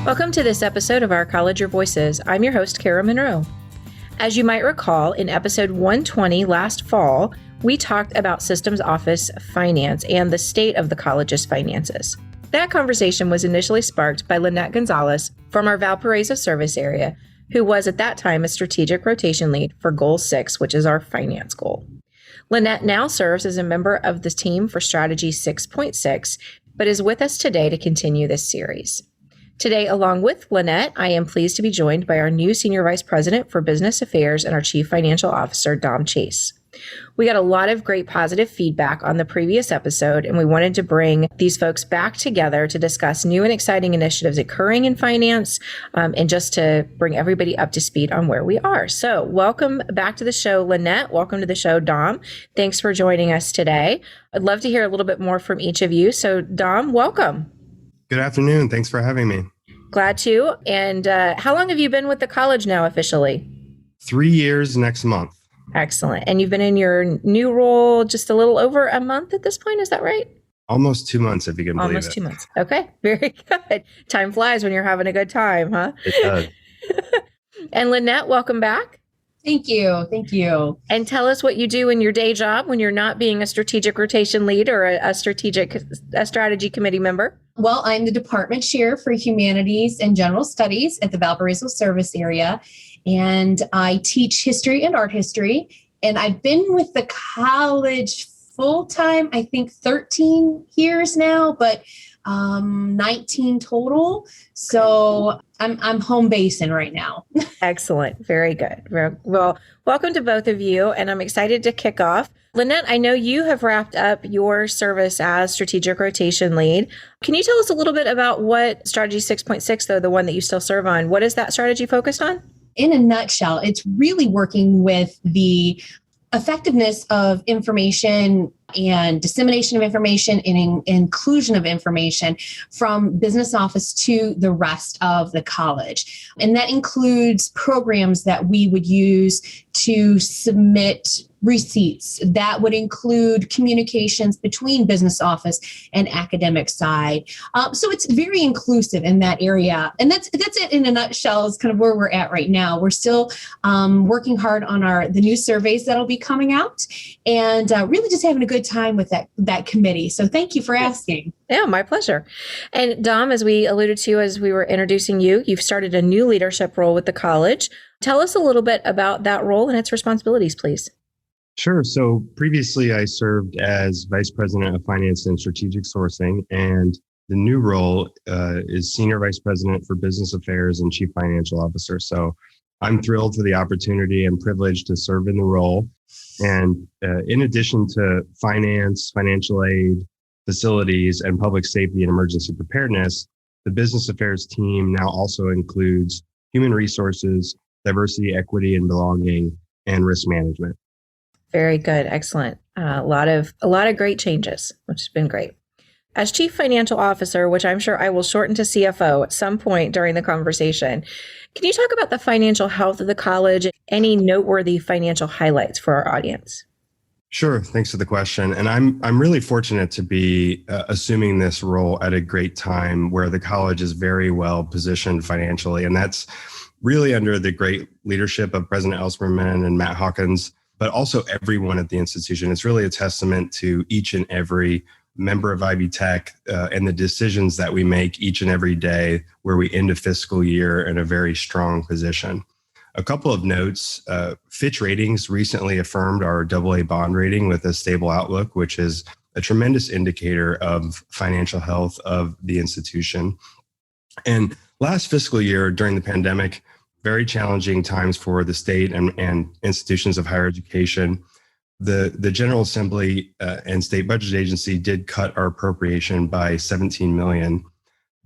Welcome to this episode of Our College Your Voices. I'm your host, Kara Monroe. As you might recall, in episode 120 last fall, we talked about systems office finance and the state of the college's finances. That conversation was initially sparked by Lanette Gonzalez from our Valparaiso Service Area, who was at that time a strategic rotation lead for Goal 6, which is our finance goal. Lanette now serves as a member of the team for Strategy 6.6, but is with us today to continue this series. Today, along with Lanette, I am pleased to be joined by our new Senior Vice President for Business Affairs and our Chief Financial Officer, Dom Chase. We got a lot of great positive feedback on the previous episode, and we wanted to bring these folks back together to discuss new and exciting initiatives occurring in finance, and just to bring everybody up to speed on where we are. So welcome back to the show, Lanette. Welcome to the show, Dom. Thanks for joining us today. I'd love to hear a little bit more from each of you. So Dom, welcome. Good afternoon. Thanks for having me. Glad to. And how long have you been with the college now officially? 3 years next month. Excellent. And you've been in your new role just a little over a month at this point. Is that right? Almost 2 months, if you can believe it. Almost 2 months. Okay. Very good. Time flies when you're having a good time, huh? It does. And Lanette, welcome back. Thank you. Thank you. And tell us what you do in your day job when you're not being a strategic rotation lead or a strategy committee member. Well, I'm the department chair for Humanities and General Studies at the Valparaiso Service Area, and I teach history and art history. And I've been with the college full-time, I think 13 years now, but 19 total. So I'm home basing right now. Excellent. Very good. Well, welcome to both of you. And I'm excited to kick off. Lanette, I know you have wrapped up your service as strategic rotation lead. Can you tell us a little bit about what Strategy 6.6, though, the one that you still serve on, what is that strategy focused on? In a nutshell, it's really working with the effectiveness of information and dissemination of information and inclusion of information from business office to the rest of the college. And that includes programs that we would use to submit receipts. That would include communications between business office and academic side. So it's very inclusive in that area. And that's it in a nutshell is kind of where we're at right now. We're still working hard on the new surveys that'll be coming out and really just having a good time with that committee. So thank you for asking. Yeah, my pleasure. And Dom, as we alluded to as we were introducing you, you've started a new leadership role with the college. Tell us a little bit about that role and its responsibilities, please. Sure. So previously I served as Vice President of Finance and Strategic Sourcing, and the new role is Senior Vice President for Business Affairs and Chief Financial Officer. So I'm thrilled for the opportunity and privileged to serve in the role. And in addition to finance, financial aid, facilities, and public safety and emergency preparedness, the business affairs team now also includes human resources, diversity, equity, and belonging, and risk management. Very good. Excellent. A lot of great changes, which has been great. As Chief Financial Officer, which I'm sure I will shorten to CFO at some point during the conversation, can you talk about the financial health of the college? Any noteworthy financial highlights for our audience? Sure. Thanks for the question. And I'm really fortunate to be assuming this role at a great time where the college is very well positioned financially. And that's really under the great leadership of President Ellspermann and Matt Hawkins, but also everyone at the institution. It's really a testament to each and every member of Ivy Tech and the decisions that we make each and every day where we end a fiscal year in a very strong position. A couple of notes, Fitch Ratings recently affirmed our AA bond rating with a stable outlook, which is a tremendous indicator of financial health of the institution. And last fiscal year during the pandemic, very challenging times for the state and institutions of higher education. The General Assembly and State Budget Agency did cut our appropriation by $17 million,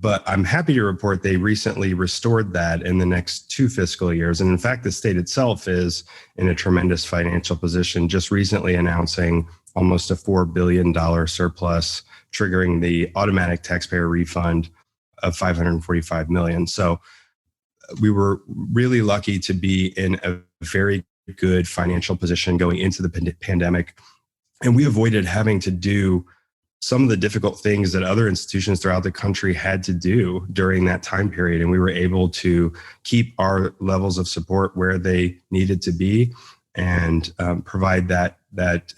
but I'm happy to report they recently restored that in the next 2 fiscal years. And in fact, the state itself is in a tremendous financial position, just recently announcing almost a $4 billion surplus, triggering the automatic taxpayer refund of $545 million. So we were really lucky to be in a very good financial position going into the pandemic. And we avoided having to do some of the difficult things that other institutions throughout the country had to do during that time period. And we were able to keep our levels of support where they needed to be and provide that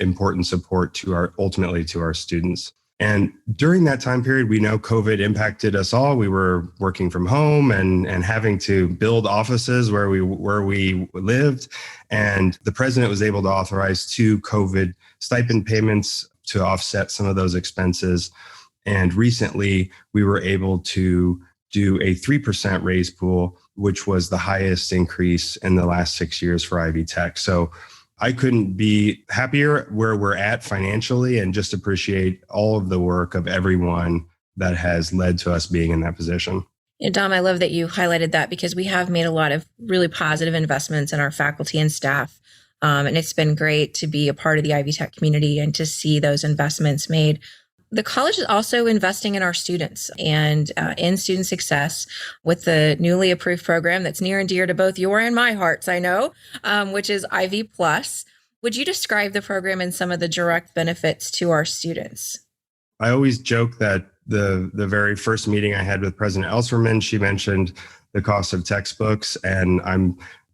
important support ultimately to our students. And during that time period, we know COVID impacted us all. We were working from home and having to build offices where we lived. And the president was able to authorize 2 COVID stipend payments to offset some of those expenses. And recently, we were able to do a 3% raise pool, which was the highest increase in the last 6 years for Ivy Tech. So I couldn't be happier where we're at financially and just appreciate all of the work of everyone that has led to us being in that position. And Dom, I love that you highlighted that because we have made a lot of really positive investments in our faculty and staff. And it's been great to be a part of the Ivy Tech community and to see those investments made. The college is also investing in our students and in student success with the newly approved program that's near and dear to both your and my hearts, I know, which is Ivy Plus. Would you describe the program and some of the direct benefits to our students? I always joke that the very first meeting I had with President Elserman, she mentioned the cost of textbooks. And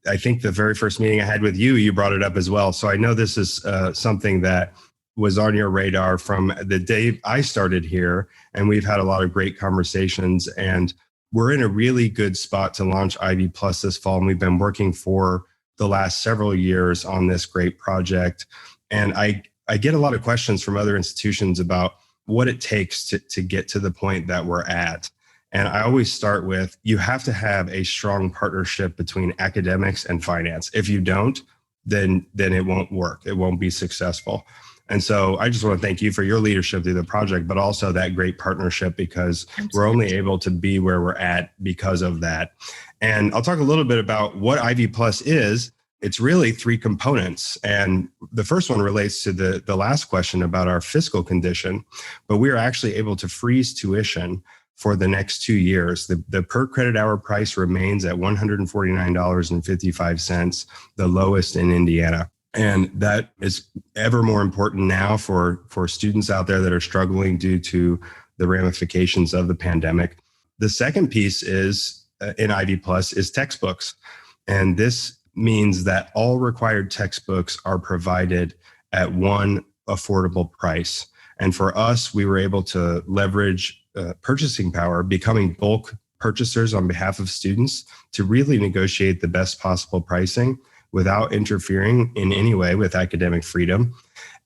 I think the very first meeting I had with you brought it up as well. So I know this is something that was on your radar from the day I started here. And we've had a lot of great conversations, and we're in a really good spot to launch Ivy Plus this fall. And we've been working for the last several years on this great project. And I get a lot of questions from other institutions about what it takes to get to the point that we're at. And I always start with, you have to have a strong partnership between academics and finance. If you don't, then it won't work. It won't be successful. And so I just want to thank you for your leadership through the project, but also that great partnership, because we're only able to be where we're at because of that. And I'll talk a little bit about what Ivy Plus is. It's really 3 components. And the first one relates to the last question about our fiscal condition, but we are actually able to freeze tuition for the next 2 years. The per credit hour price remains at $149.55, the lowest in Indiana. And that is ever more important now for students out there that are struggling due to the ramifications of the pandemic. The second piece is in Ivy Plus is textbooks. And this means that all required textbooks are provided at one affordable price. And for us, we were able to leverage purchasing power, becoming bulk purchasers on behalf of students to really negotiate the best possible pricing without interfering in any way with academic freedom.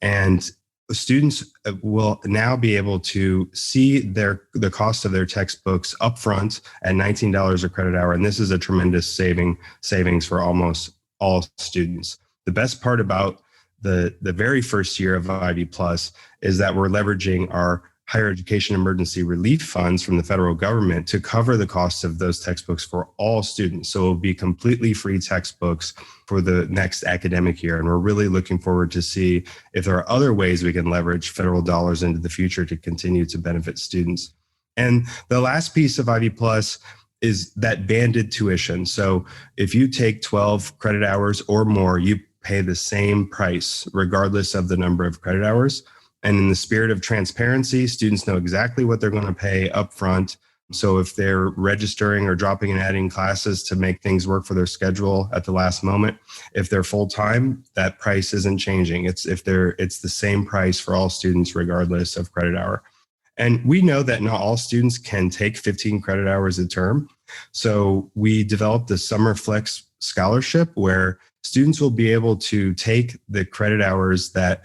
And students will now be able to see the cost of their textbooks upfront at $19 a credit hour. And this is a tremendous savings for almost all students. The best part about the very first year of Ivy Plus is that we're leveraging our higher education emergency relief funds from the federal government to cover the cost of those textbooks for all students. So it'll be completely free textbooks for the next academic year. And we're really looking forward to see if there are other ways we can leverage federal dollars into the future to continue to benefit students. And the last piece of Ivy Plus is that banded tuition. So if you take 12 credit hours or more, you pay the same price regardless of the number of credit hours. And in the spirit of transparency, students know exactly what they're going to pay upfront. So if they're registering or dropping and adding classes to make things work for their schedule at the last moment, if they're full-time, that price isn't changing. It's the same price for all students regardless of credit hour. And we know that not all students can take 15 credit hours a term. So we developed the Summer Flex Scholarship where students will be able to take the credit hours that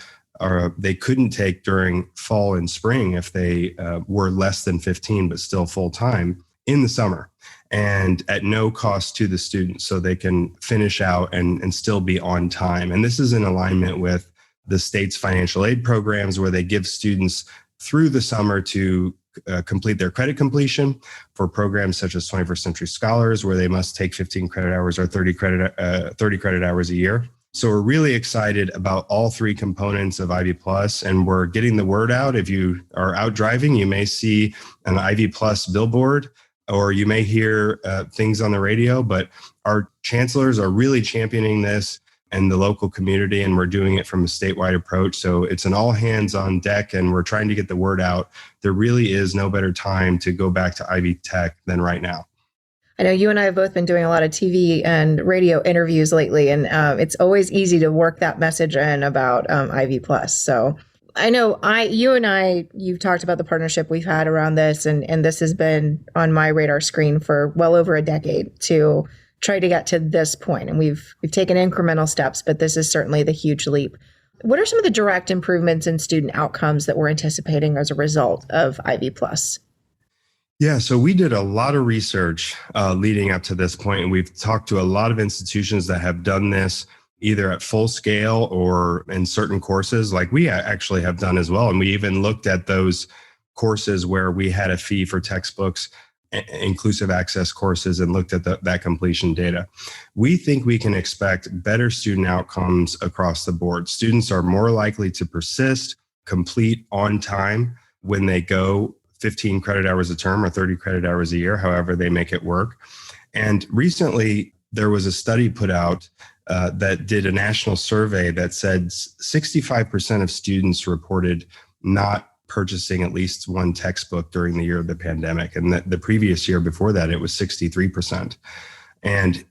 they couldn't take during fall and spring if they were less than 15 but still full-time in the summer, and at no cost to the students, so they can finish out and still be on time. And this is in alignment with the state's financial aid programs where they give students through the summer to complete their credit completion for programs such as 21st Century Scholars, where they must take 15 credit hours or 30 credit hours a year. So we're really excited about all 3 components of Ivy Plus, and we're getting the word out. If you are out driving, you may see an Ivy Plus billboard, or you may hear things on the radio, but our chancellors are really championing this. and the local community, and we're doing it from a statewide approach. So it's an all hands on deck, and we're trying to get the word out. There really is no better time to go back to Ivy Tech than right now. I know you and I have both been doing a lot of TV and radio interviews lately, and it's always easy to work that message in about Ivy Plus. So I know you've talked about the partnership we've had around this, and this has been on my radar screen for well over a decade to try to get to this point. And we've taken incremental steps, but this is certainly the huge leap. What are some of the direct improvements in student outcomes that we're anticipating as a result of Ivy Plus? Yeah, so we did a lot of research leading up to this point, and we've talked to a lot of institutions that have done this either at full scale or in certain courses, like we actually have done as well. And we even looked at those courses where we had a fee for textbooks, inclusive access courses, and looked at that completion data. We think we can expect better student outcomes across the board. Students are more likely to persist, complete on time when they go 15 credit hours a term or 30 credit hours a year, however they make it work. And recently, there was a study put out that did a national survey that said 65% of students reported not purchasing at least one textbook during the year of the pandemic. And the previous year before that, it was 63%. And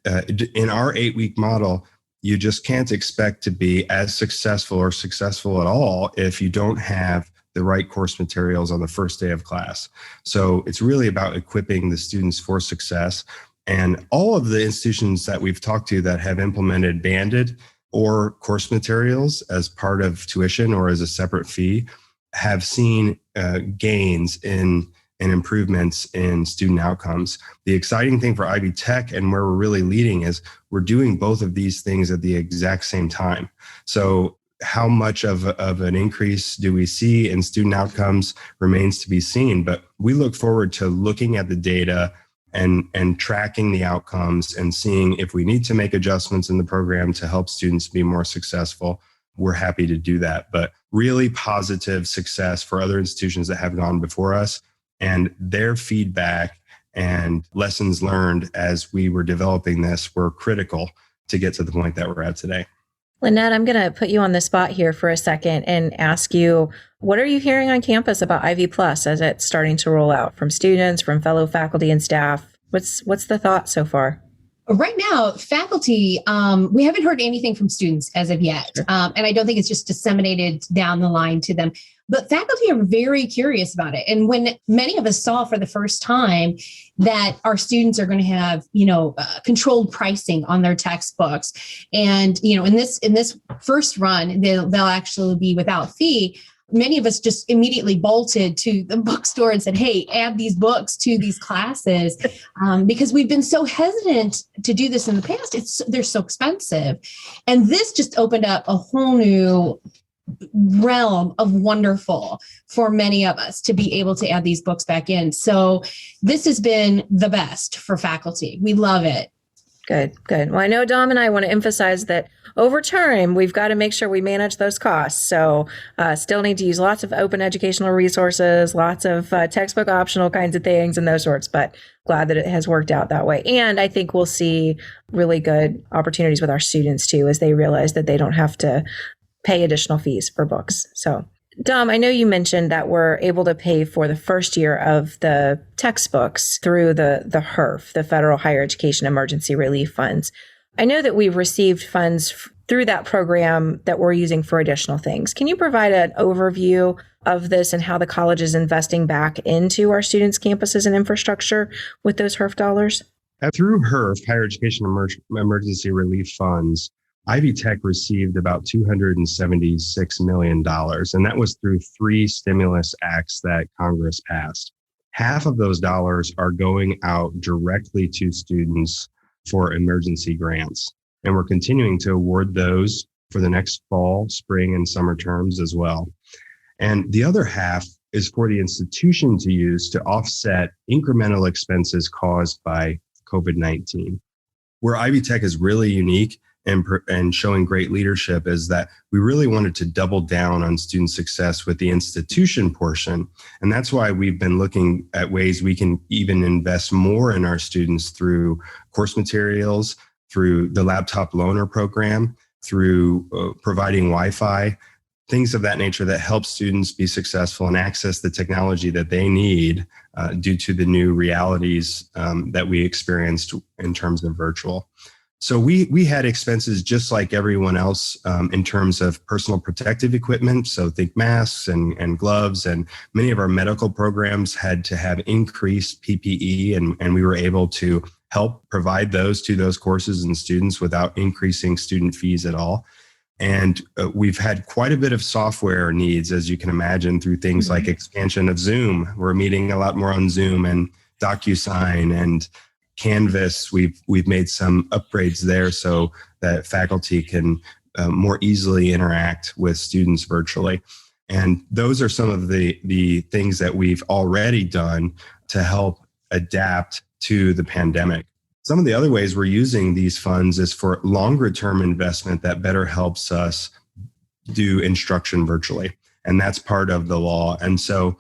in our 8-week model, you just can't expect to be as successful or successful at all if you don't have the right course materials on the first day of class. So it's really about equipping the students for success. And all of the institutions that we've talked to that have implemented banded or course materials as part of tuition or as a separate fee have seen gains in improvements in student outcomes. The exciting thing for Ivy Tech and where we're really leading is we're doing both of these things at the exact same time. So how much of an increase do we see in student outcomes remains to be seen, but we look forward to looking at the data and tracking the outcomes and seeing if we need to make adjustments in the program to help students be more successful. We're happy to do that, but really positive success for other institutions that have gone before us, and their feedback and lessons learned as we were developing this were critical to get to the point that we're at today. Lanette, I'm going to put you on the spot here for a second and ask you, what are you hearing on campus about Ivy Plus as it's starting to roll out from students, from fellow faculty and staff? What's the thought so far? Right now, faculty, we haven't heard anything from students as of yet. Sure. And I don't think it's just disseminated down the line to them. But faculty are very curious about it. And when many of us saw for the first time that our students are going to have, controlled pricing on their textbooks, and in this first run, they'll actually be without fee. Many of us just immediately bolted to the bookstore and said, hey, add these books to these classes, because we've been so hesitant to do this in the past. They're so expensive. And this just opened up a whole new realm of wonderful for many of us to be able to add these books back in. So this has been the best for faculty. We love it. Good. Well, I know Dom and I want to emphasize that over time, we've got to make sure we manage those costs. So still need to use lots of open educational resources, lots of textbook optional kinds of things and those sorts, but glad that it has worked out that way. And I think we'll see really good opportunities with our students too, as they realize that they don't have to pay additional fees for books. So Dom, I know you mentioned that we're able to pay for the first year of the textbooks through the HERF, the Federal Higher Education Emergency Relief Funds. I know that we've received funds through that program that we're using for additional things. Can you provide an overview of this and how the college is investing back into our students' campuses and infrastructure with those HERF dollars? Through HERF, Higher Education Emergency Relief Funds, Ivy Tech received about $276 million, and that was through 3 stimulus acts that Congress passed. Half of those dollars are going out directly to students for emergency grants, and we're continuing to award those for the next fall, spring, and summer terms as well. And the other half is for the institution to use to offset incremental expenses caused by COVID-19. Where Ivy Tech is really unique and showing great leadership is that we really wanted to double down on student success with the institution portion. And that's why we've been looking at ways we can even invest more in our students through course materials, through the laptop loaner program, through providing Wi-Fi, things of that nature that help students be successful and access the technology that they need due to the new realities that we experienced in terms of virtual. So we had expenses just like everyone else in terms of personal protective equipment. So think masks and gloves, and many of our medical programs had to have increased PPE, and we were able to help provide those to those courses and students without increasing student fees at all. And we've had quite a bit of software needs, as you can imagine, through things like expansion of Zoom. We're meeting a lot more on Zoom and DocuSign and Canvas. We've made some upgrades there so that faculty can more easily interact with students virtually. And those are some of the things that we've already done to help adapt to the pandemic. Some of the other ways we're using these funds is for longer term investment that better helps us do instruction virtually. And that's part of the law. And so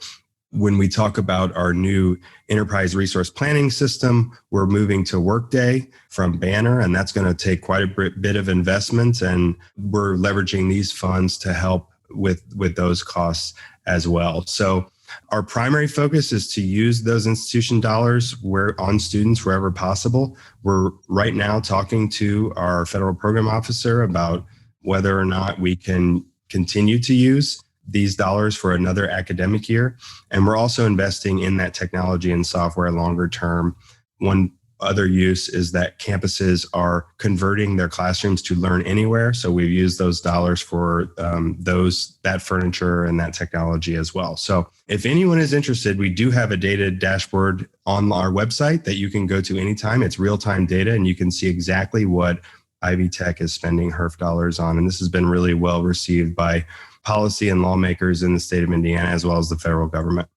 when we talk about our new enterprise resource planning system, we're moving to Workday from Banner, and that's going to take quite a bit of investment. And we're leveraging these funds to help with those costs as well. So our primary focus is to use those institution dollars on students wherever possible. We're right now talking to our federal program officer about whether or not we can continue to use these dollars for another academic year. And we're also investing in that technology and software longer term. One other use is that campuses are converting their classrooms to learn anywhere. So we've used those dollars for that furniture and that technology as well. So if anyone is interested, we do have a data dashboard on our website that you can go to anytime. It's real-time data, and you can see exactly what Ivy Tech is spending HERF dollars on. And this has been really well received by policy and lawmakers in the state of Indiana, as well as the federal government.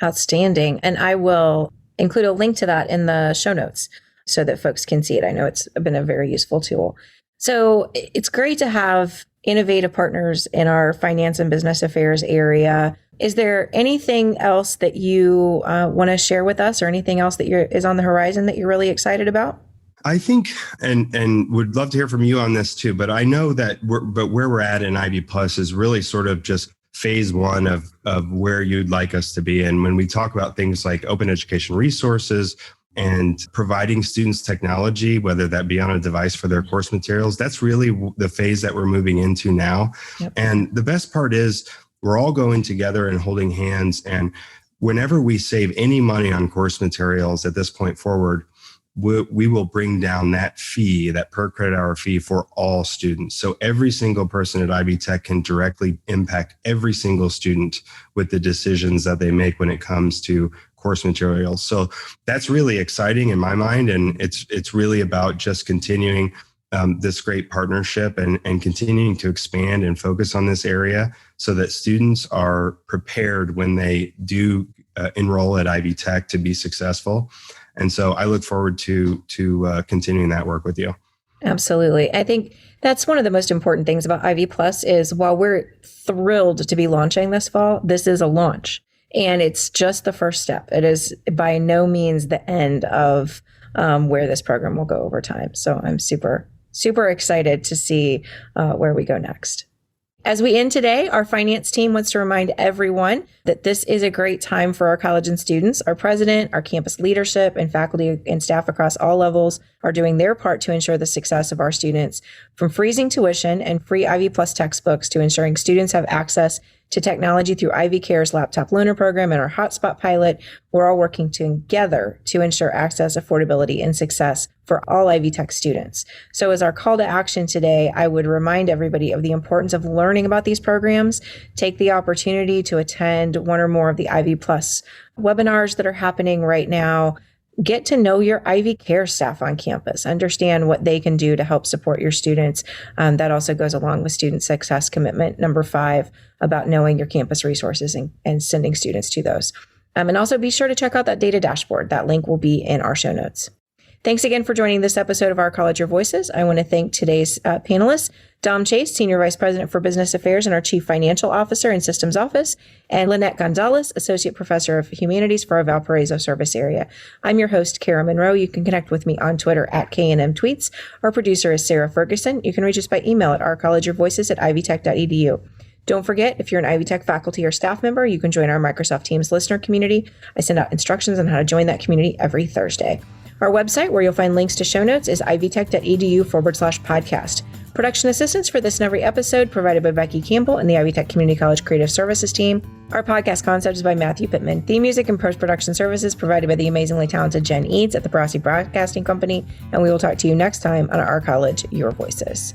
Outstanding. And I will include a link to that in the show notes so that folks can see it. I know it's been a very useful tool. So it's great to have innovative partners in our finance and business affairs area. Is there anything else that you want to share with us, or anything else that is on the horizon that you're really excited about? I think, and would love to hear from you on this too, but I know that where we're at in Ivy Plus is really sort of just phase one of where you'd like us to be. And when we talk about things like open education resources and providing students technology, whether that be on a device for their course materials, that's really the phase that we're moving into now. Yep. And the best part is we're all going together and holding hands. And whenever we save any money on course materials at this point forward, we will bring down that fee, that per credit hour fee, for all students. So every single person at Ivy Tech can directly impact every single student with the decisions that they make when it comes to course materials. So that's really exciting in my mind. And it's really about just continuing this great partnership and continuing to expand and focus on this area so that students are prepared when they do enroll at Ivy Tech to be successful. And so I look forward to continuing that work with you. Absolutely. I think that's one of the most important things about Ivy Plus is while we're thrilled to be launching this fall, this is a launch. And it's just the first step. It is by no means the end of where this program will go over time. So I'm super, super excited to see where we go next. As we end today, our finance team wants to remind everyone that this is a great time for our college and students. Our president, our campus leadership, and faculty and staff across all levels are doing their part to ensure the success of our students. From freezing tuition and free Ivy Plus textbooks to ensuring students have access to technology through Ivy Care's Laptop Learner Program and our Hotspot pilot, we're all working together to ensure access, affordability, and success for all Ivy Tech students. So as our call to action today, I would remind everybody of the importance of learning about these programs. Take the opportunity to attend one or more of the Ivy Plus webinars that are happening right now. Get to know your Ivy Care staff on campus. Understand what they can do to help support your students. That also goes along with student success commitment number 5 about knowing your campus resources and sending students to those. And also be sure to check out that data dashboard. That link will be in our show notes. Thanks again for joining this episode of Our College, Your Voices. I want to thank today's panelists, Dom Chase, Senior Vice President for Business Affairs and our Chief Financial Officer in Systems Office, and Lanette Gonzalez, Associate Professor of Humanities for our Valparaiso Service Area. I'm your host, Kara Monroe. You can connect with me on Twitter at KNM Tweets. Our producer is Sarah Ferguson. You can reach us by email at ourcollegeyourvoices@ivytech.edu. Don't forget, if you're an Ivy Tech faculty or staff member, you can join our Microsoft Teams listener community. I send out instructions on how to join that community every Thursday. Our website, where you'll find links to show notes, is ivytech.edu/podcast. Production assistance for this and every episode provided by Becky Campbell and the Ivy Tech Community College Creative Services team. Our podcast concept is by Matthew Pittman. Theme music and post-production services provided by the amazingly talented Jen Eads at the Barassi Broadcasting Company. And we will talk to you next time on Our College, Your Voices.